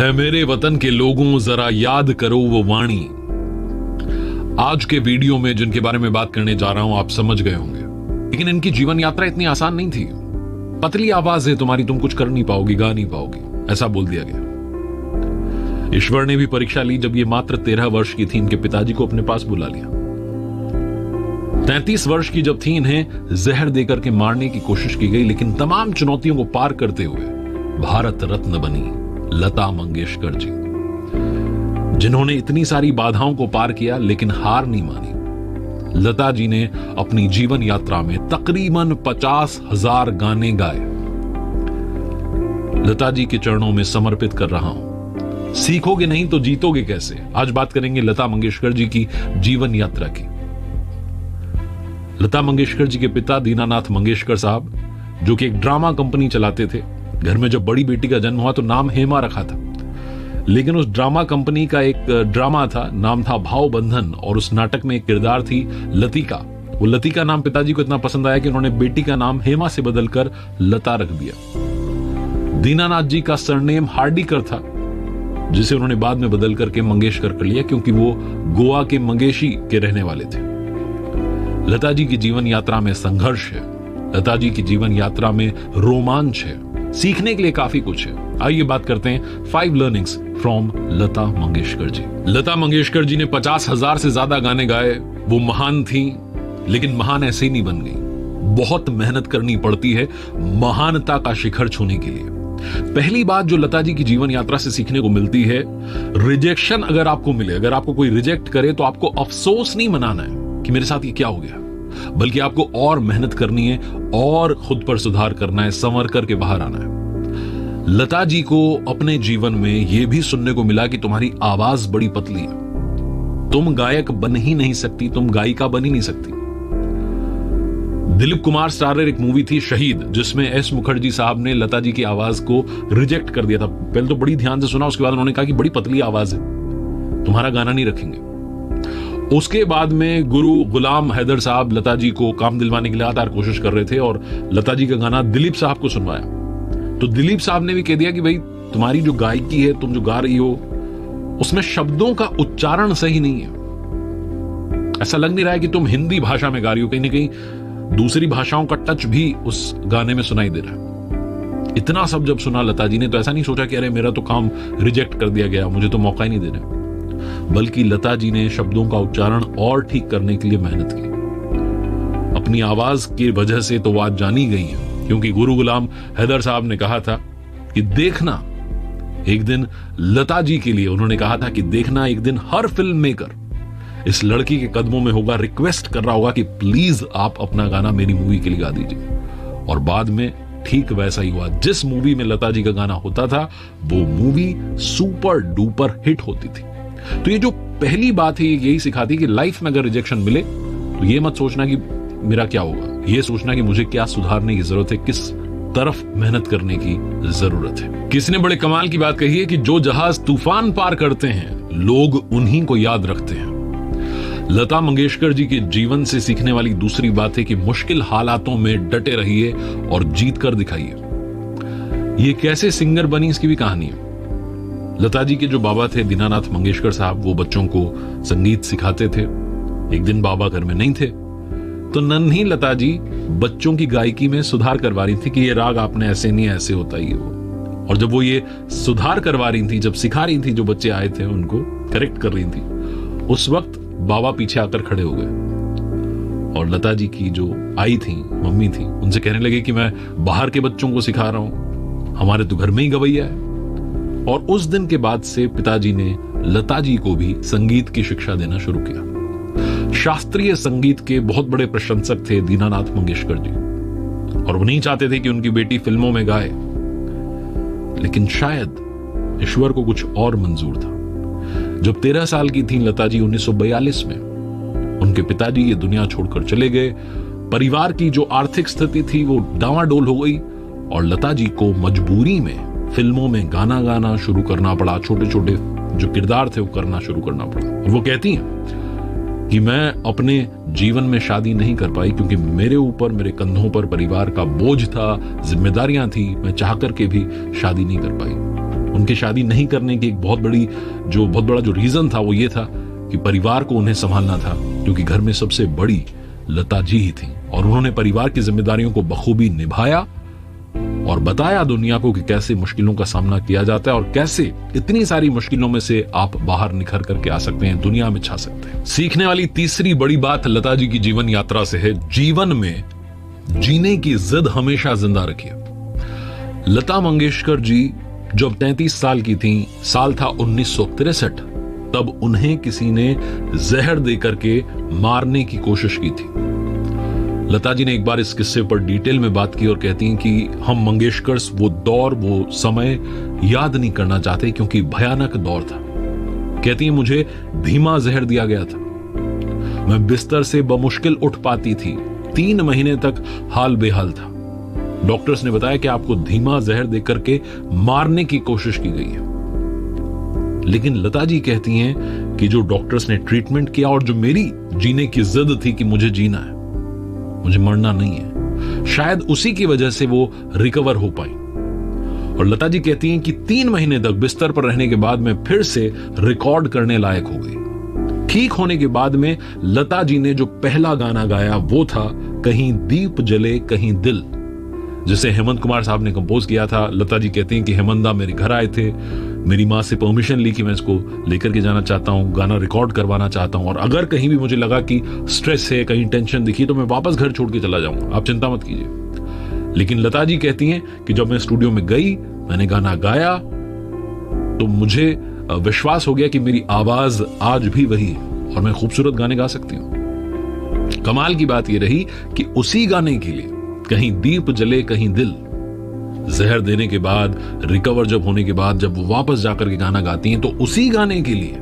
है मेरे वतन के लोगों, जरा याद करो वो वाणी। आज के वीडियो में जिनके बारे में बात करने जा रहा हूं आप समझ गए होंगे, लेकिन इनकी जीवन यात्रा इतनी आसान नहीं थी। पतली आवाज है तुम्हारी, तुम कुछ कर नहीं पाओगी, गा नहीं पाओगी, ऐसा बोल दिया गया। ईश्वर ने भी परीक्षा ली जब ये मात्र 13 वर्ष की थी। इनके पिताजी को अपने पास बुला लिया। 33 वर्ष की जब थी, इन्हें जहर देकर के मारने की कोशिश की गई, लेकिन तमाम चुनौतियों को पार करते हुए भारत रत्न बनी लता मंगेशकर जी, जिन्होंने इतनी सारी बाधाओं को पार किया लेकिन हार नहीं मानी। लता जी ने अपनी जीवन यात्रा में तकरीबन 50,000 गाने गाए। लता जी के चरणों में समर्पित कर रहा हूं। सीखोगे नहीं तो जीतोगे कैसे। आज बात करेंगे लता मंगेशकर जी की जीवन यात्रा की। लता मंगेशकर जी के पिता दीनानाथ मंगेशकर साहब, जो कि एक ड्रामा कंपनी चलाते थे। घर में जब बड़ी बेटी का जन्म हुआ तो नाम हेमा रखा था, लेकिन उस ड्रामा कंपनी का एक ड्रामा था, नाम था भाव बंधन, और उस नाटक में एक किरदार थी लतिका। वो लतिका नाम पिताजी को इतना पसंद आया कि उन्होंने बेटी का नाम हेमा से बदलकर लता रख दिया। दीनानाथ जी का सरनेम हार्डीकर था, जिसे उन्होंने बाद में बदल करके मंगेशकर कर लिया, क्योंकि वो गोवा के मंगेशी के रहने वाले थे। लता जी की जीवन यात्रा में संघर्ष है, लता जी की जीवन यात्रा में रोमांच है, सीखने के लिए काफी कुछ है। आइए बात करते हैं 5 लर्निंग्स फ्रॉम लता मंगेशकर जी। लता मंगेशकर जी ने 50,000 से ज्यादा गाने गाए। वो महान थी, लेकिन महान ऐसे ही नहीं बन गई। बहुत मेहनत करनी पड़ती है महानता का शिखर छूने के लिए। पहली बात जो लता जी की जीवन यात्रा से सीखने को मिलती है, रिजेक्शन अगर आपको मिले, अगर आपको कोई रिजेक्ट करे तो आपको अफसोस नहीं मनाना है कि मेरे साथ ये क्या हो गया, बल्कि आपको और मेहनत करनी है और खुद पर सुधार करना है, संवर करके बाहर आना है। लता जी को अपने जीवन में यह भी सुनने को मिला कि तुम्हारी आवाज बड़ी पतली है, तुम गायक बन ही नहीं सकती, तुम गायिका बन ही नहीं सकती। दिलीप कुमार स्टारर एक मूवी थी शहीद, जिसमें एस मुखर्जी साहब ने लता जी की आवाज को रिजेक्ट कर दिया था। पहले तो बड़ी ध्यान से सुना, उसके बाद उन्होंने कहा कि बड़ी पतली आवाज है, तुम्हारा गाना नहीं रखेंगे। उसके बाद में गुरु गुलाम हैदर साहब लता जी को काम दिलवाने की लगातार कोशिश कर रहे थे और लता जी का गाना दिलीप साहब को सुनवाया। तो दिलीप साहब ने भी कह दिया कि भाई तुम्हारी जो गायकी है, तुम जो गा रही हो, उसमें शब्दों का उच्चारण सही नहीं है। ऐसा लग नहीं रहा है कि तुम हिंदी भाषा में गा रही हो, कहीं ना कहीं दूसरी भाषाओं का टच भी उस गाने में सुनाई दे रहा है। इतना सब जब सुना लता जी ने तो ऐसा नहीं सोचा कि अरे मेरा तो काम रिजेक्ट कर दिया गया, मुझे तो मौका ही नहीं दे रहे, बल्कि लता जी ने शब्दों का उच्चारण और ठीक करने के लिए मेहनत की। अपनी आवाज की वजह से तो वो आज जानी गई है, क्योंकि गुरु गुलाम हैदर साहब ने कहा था कि देखना एक दिन, लता जी के लिए उन्होंने कहा था कि देखना एक दिन हर फिल्म मेकर इस लड़की के कदमों में होगा, रिक्वेस्ट कर रहा होगा कि प्लीज आप अपना गाना मेरी मूवी के लिए गा दीजिए। और बाद में ठीक वैसा ही हुआ। जिस मूवी में लता जी का गाना होता था वो मूवी सुपर डुपर हिट होती थी। तो ये जो पहली बात है यही सिखाती कि लाइफ में अगर रिजेक्शन मिले तो ये मत सोचना कि मेरा क्या होगा, ये सोचना कि मुझे क्या सुधारने की जरूरत है, किस तरफ मेहनत करने की जरूरत है। किसी ने बड़े कमाल की बात कही है कि जो जहाज तूफान पार करते हैं लोग उन्हीं को याद रखते हैं। लता मंगेशकर जी के जीवन से सीखने वाली दूसरी बात है कि मुश्किल हालातों में डटे रहिए और जीत कर दिखाइए। ये कैसे सिंगर बनी इसकी भी कहानी है। लता जी के जो बाबा थे दीनानाथ मंगेशकर साहब, वो बच्चों को संगीत सिखाते थे। एक दिन बाबा घर में नहीं थे तो नन्ही लता जी बच्चों की गायकी में सुधार करवा रही थी कि ये राग आपने ऐसे नहीं, ऐसे होता ही वो। और जब वो ये सुधार करवा रही थी, जब सिखा रही थी, जो बच्चे आए थे उनको करेक्ट कर रही थी, उस वक्त बाबा पीछे आकर खड़े हो गए और लता जी की जो आई थी, मम्मी थी, उनसे कहने लगे कि मैं बाहर के बच्चों को सिखा रहा हूं, हमारे तो घर में ही गवैया है। और उस दिन के बाद से पिताजी ने लता जी को भी संगीत की शिक्षा देना शुरू किया। शास्त्रीय संगीत के बहुत बड़े प्रशंसक थे दीनानाथ मंगेशकर जी, और वो नहीं चाहते थे कि उनकी बेटी फिल्मों में गाए, लेकिन शायद ईश्वर को कुछ और मंजूर था। जब 13 साल की थी लता जी 1942 में, उनके पिताजी ये दुनिया छोड़कर चले गए। परिवार की जो आर्थिक स्थिति थी वो डावाडोल हो गई और लता जी को मजबूरी में फिल्मों में गाना गाना शुरू करना पड़ा। छोटे छोटे जो किरदार थे वो करना शुरू करना पड़ा। और वो कहती हैं कि मैं अपने जीवन में शादी नहीं कर पाई क्योंकि मेरे ऊपर, मेरे कंधों पर परिवार का बोझ था, जिम्मेदारियां थी, मैं चाह करके भी शादी नहीं कर पाई। उनके शादी नहीं करने की एक बहुत बड़ा जो रीजन था वो ये था कि परिवार को उन्हें संभालना था, क्योंकि घर में सबसे बड़ी लता जी ही थी और उन्होंने परिवार की जिम्मेदारियों को बखूबी निभाया और बताया दुनिया को कि कैसे मुश्किलों का सामना किया जाता है और कैसे इतनी सारी मुश्किलों में से आप बाहर निखर करके आ सकते हैं, दुनिया में छा सकते हैं। सीखने वाली तीसरी बड़ी बात लता जी की जीवन यात्रा से है, जीवन में जीने की जिद हमेशा जिंदा रखिए। लता मंगेशकर जी जब 33 साल की थीं, साल था 1963, तब उन्हें किसी ने जहर देकर के मारने की कोशिश की थी। लता जी ने एक बार इस किस्से पर डिटेल में बात की और कहती हैं कि हम मंगेशकर्स वो दौर, वो समय याद नहीं करना चाहते क्योंकि भयानक दौर था। कहती हैं मुझे धीमा जहर दिया गया था, मैं बिस्तर से बमुश्किल उठ पाती थी, 3 महीने तक हाल बेहाल था। डॉक्टर्स ने बताया कि आपको धीमा जहर देकर के मारने की कोशिश की गई है। लेकिन लता जी कहती हैं कि जो डॉक्टर्स ने ट्रीटमेंट किया और जो मेरी जीने की जिद थी कि मुझे जीना है, मुझे मरना नहीं है, शायद उसी की वजह से वो रिकवर हो पाई। और लता जी कहती हैं कि 3 महीने तक बिस्तर पर रहने के बाद मैं फिर से रिकॉर्ड करने लायक हो गई। ठीक होने के बाद में लता जी ने जो पहला गाना गाया वो था कहीं दीप जले कहीं दिल, जिसे हेमंत कुमार साहब ने कंपोज किया था। लता जी कहती हैं कि हेमंत दा मेरे घर आए थे, मेरी माँ से परमिशन ली कि मैं इसको लेकर के जाना चाहता हूँ, गाना रिकॉर्ड करवाना चाहता हूँ, और अगर कहीं भी मुझे लगा कि स्ट्रेस है, कहीं टेंशन दिखी तो मैं वापस घर छोड़ के चला जाऊंगा, आप चिंता मत कीजिए। लेकिन लता जी कहती हैं कि जब मैं स्टूडियो में गई, मैंने गाना गाया तो मुझे विश्वास हो गया कि मेरी आवाज आज भी वही है और मैं खूबसूरत गाने गा सकती हूँ। कमाल की बात यह रही कि उसी गाने के लिए कहीं दीप जले कहीं दिल, जहर देने के बाद, रिकवर जब होने के बाद, जब वो वापस जाकर के गाना गाती हैं तो उसी गाने के लिए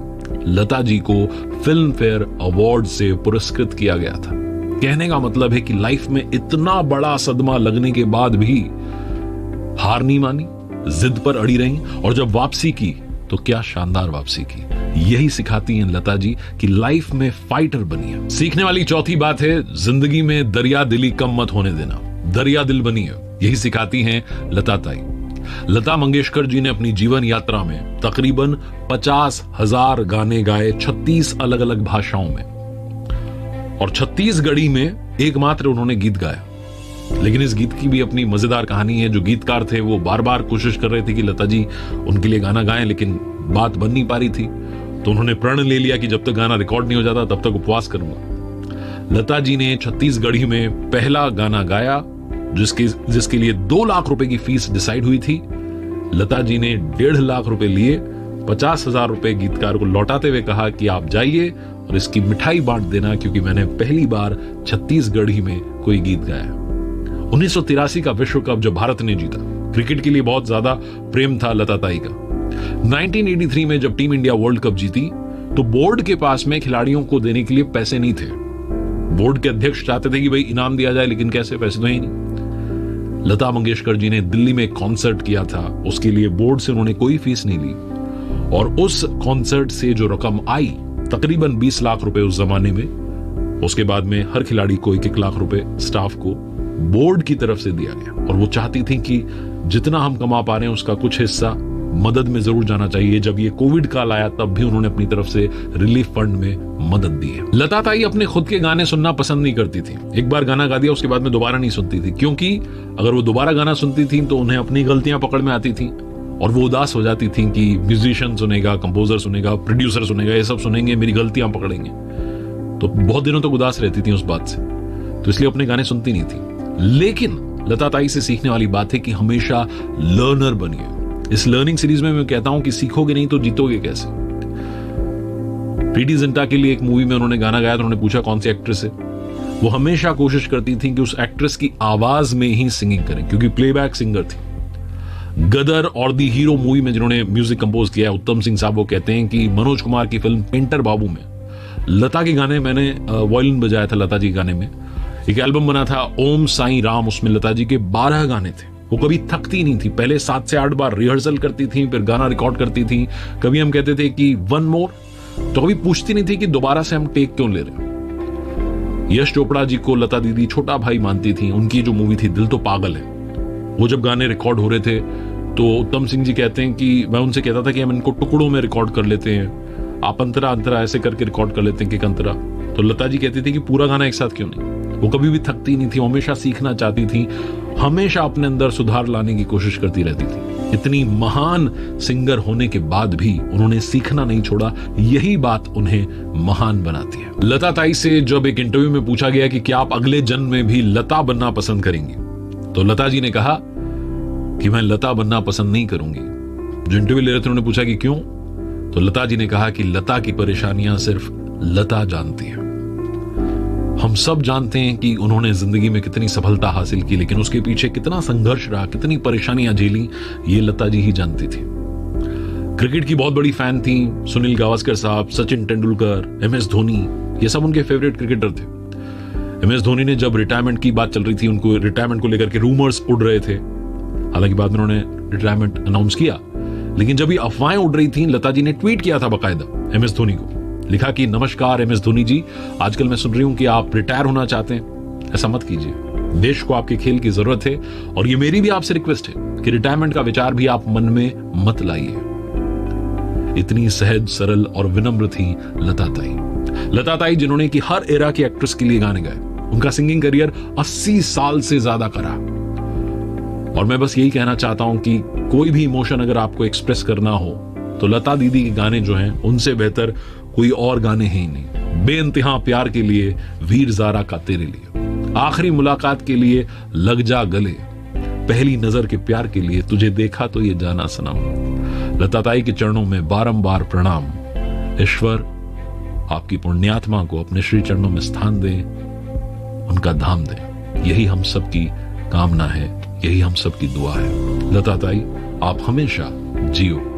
लता जी को फिल्म फेयर अवार्ड से पुरस्कृत किया गया था। कहने का मतलब है कि लाइफ में इतना बड़ा सदमा लगने के बाद भी हार नहीं मानी, जिद पर अड़ी रही और जब वापसी की तो क्या शानदार वापसी की। यही सिखाती हैं लता जी कि लाइफ में फाइटर बनिए। सीखने वाली चौथी बात है जिंदगी में दरिया दिली कम मत होने देना, दरिया दिल बनिए। यही सिखाती हैं लता ताई। लता मंगेशकर जी ने अपनी जीवन यात्रा में तकरीबन 50,000 गाने गाए 36 अलग अलग भाषाओं में, और छत्तीसगढ़ी में एकमात्र उन्होंने गीत गाया। लेकिन इस गीत की भी अपनी मजेदार कहानी है। जो गीतकार थे वो बार बार कोशिश कर रहे थे कि लता जी उनके लिए गाना गाएं, लेकिन बात बन नहीं पा रही थी, तो उन्होंने प्रण ले लिया कि जब तक गाना रिकॉर्ड नहीं हो जाता तब तक उपवास करूंगा। लता जी ने छत्तीसगढ़ी में पहला गाना गाया जिसके लिए 2 लाख रुपए की फीस डिसाइड हुई थी। लता जी ने 1.5 लाख रुपए लिए, 50,000 रुपए गीतकार को लौटाते हुए कहा कि आप जाइए और इसकी मिठाई बांट देना, क्योंकि मैंने पहली बार छत्तीसगढ़ी में कोई गीत गाया। 1983 का विश्व कप जब भारत ने जीता, क्रिकेट के लिए बहुत ज्यादा प्रेम था लता ताई का। 1983 में जब टीम इंडिया वर्ल्ड कप जीती तो बोर्ड के पास में खिलाड़ियों को देने के लिए पैसे नहीं थे। बोर्ड के अध्यक्ष चाहते थे कि भाई इनाम दिया जाए, लेकिन कैसे, पैसे तो ही नहीं। लता मंगेशकर जी ने दिल्ली में एक कॉन्सर्ट किया था, उसके लिए बोर्ड से उन्होंने कोई फीस नहीं ली, और उस कॉन्सर्ट से जो रकम आई तकरीबन 20 लाख रुपए उस जमाने में, उसके बाद में हर खिलाड़ी को 1-1 लाख रुपए स्टाफ को बोर्ड की तरफ से दिया गया। और वो चाहती थी कि जितना हम कमा पा रहे हैं उसका कुछ हिस्सा मदद में जरूर जाना चाहिए। जब ये कोविड काल आया तब भी उन्होंने अपनी तरफ से रिलीफ फंड में मदद दी है। लता ताई अपने खुद के गाने सुनना पसंद नहीं करती थी। एक बार गाना गा दिया उसके बाद में दोबारा नहीं सुनती थी, क्योंकि अगर वो दोबारा गाना सुनती थी तो उन्हें अपनी गलतियां पकड़ में आती थी और वो उदास हो जाती थी कि म्यूजिशियन सुनेगा, कंपोजर सुनेगा, प्रोड्यूसर सुनेगा, ये सब सुनेंगे, मेरी गलतियां पकड़ेंगे। तो बहुत दिनों तक उदास रहती थी उस बात से, तो इसलिए अपने गाने सुनती नहीं थी। लेकिन लता ताई से सीखने वाली बात है कि हमेशा लर्नर बनिए। इस लर्निंग सीरीज में मैं कहता हूं कि सीखोगे नहीं तो जीतोगे कैसे। प्रीति जिंटा के लिए एक मूवी में उन्होंने गाना गाया तो उन्होंने पूछा कौन सी एक्ट्रेस है। वो हमेशा कोशिश करती थी कि उस एक्ट्रेस की आवाज में ही सिंगिंग करें, क्योंकि प्लेबैक सिंगर थी। गदर और दी हीरो मूवी में जिन्होंने म्यूजिक कंपोज किया उत्तम सिंह साहब, वो कहते हैं कि मनोज कुमार की फिल्म पेंटर बाबू में लता के गाने, मैंने वायलिन बजाया था लता जी गाने में। एक एल्बम बना था ओम साईं राम, उसमें लता जी के 12 गाने थे। वो कभी थकती नहीं थी, पहले 7 से 8 बार रिहर्सल करती थी, फिर गाना रिकॉर्ड करती थी। कभी हम कहते थे कि 1 मोर, तो कभी पूछती नहीं थी कि दोबारा से हम टेक क्यों ले रहे हैं। यश चोपड़ा जी को लता दीदी छोटा भाई मानती थी। उनकी जो मूवी थी दिल तो पागल है, वो जब गाने रिकॉर्ड हो रहे थे तो उत्तम सिंह जी कहते हैं कि मैं उनसे कहता था कि हम इनको टुकड़ों में रिकॉर्ड कर लेते हैं, आप अंतरा अंतरा ऐसे करके रिकॉर्ड कर लेते हैं कि अंतरा। तो लता जी कहती थी कि पूरा गाना एक साथ क्यों नहीं। वो कभी भी थकती नहीं थी, हमेशा सीखना चाहती थी, हमेशा अपने अंदर सुधार लाने की कोशिश करती रहती थी। इतनी महान सिंगर होने के बाद भी उन्होंने सीखना नहीं छोड़ा, यही बात उन्हें महान बनाती है। लता ताई से जब एक इंटरव्यू में पूछा गया कि क्या आप अगले जन्म में भी लता बनना पसंद करेंगी, तो लता जी ने कहा कि मैं लता बनना पसंद नहीं करूंगी। जो इंटरव्यू ले रहे थे उन्होंने पूछा कि क्यों, तो लता जी ने कहा कि लता की परेशानियां सिर्फ लता जानती है। हम सब जानते हैं कि उन्होंने जिंदगी में कितनी सफलता हासिल की, लेकिन उसके पीछे कितना संघर्ष रहा, कितनी परेशानियां झेली, ये लता जी ही जानती थी। क्रिकेट की बहुत बड़ी फैन थी, सुनील गावस्कर साहब, सचिन तेंदुलकर, MS धोनी, ये सब उनके फेवरेट क्रिकेटर थे। MS धोनी ने जब रिटायरमेंट की बात चल रही थी, उनको रिटायरमेंट को लेकर के रूमर्स उड़ रहे थे, हालांकि बाद में उन्होंने रिटायरमेंट अनाउंस किया, लेकिन जब ये अफवाहें उड़ रही थी, लता जी ने ट्वीट किया था बकायदा MS धोनी को, लिखा कि नमस्कार MS धोनी जी, आजकल मैं सुन रही हूं कि आप रिटायर होना चाहते हैं, ऐसा मत कीजिए, देश को आपके खेल की जरूरत है, और ये मेरी भी आपसे रिक्वेस्ट है कि रिटायरमेंट का विचार भी आप मन में मत लाइए। इतनी सहज, सरल और विनम्र थी लता ताई। लता ताई जिन्होंने कि हर एरा की एक्ट्रेस के लिए गाने गाए, उनका सिंगिंग करियर 80 साल से ज्यादा करा। और मैं बस यही कहना चाहता हूं कि कोई भी इमोशन अगर आपको एक्सप्रेस करना हो तो लता दीदी के गाने जो हैं, उनसे बेहतर कोई और गाने हैं ही नहीं। बेइंतहा प्यार के लिए, वीर ज़ारा का तेरे लिए, आखिरी मुलाकात के लिए, लग जा गले, पहली नजर के प्यार के लिए, तुझे देखा तो ये जाना सनम। लता ताई के चरणों में बारंबार प्रणाम। ईश्वर आपकी पुण्यात्मा को अपने श्री चरणों में स्थान दे, उनका धाम दे, यही हम सबकी कामना है, यही हम सबकी दुआ है। लता ताई, आप हमेशा जियो।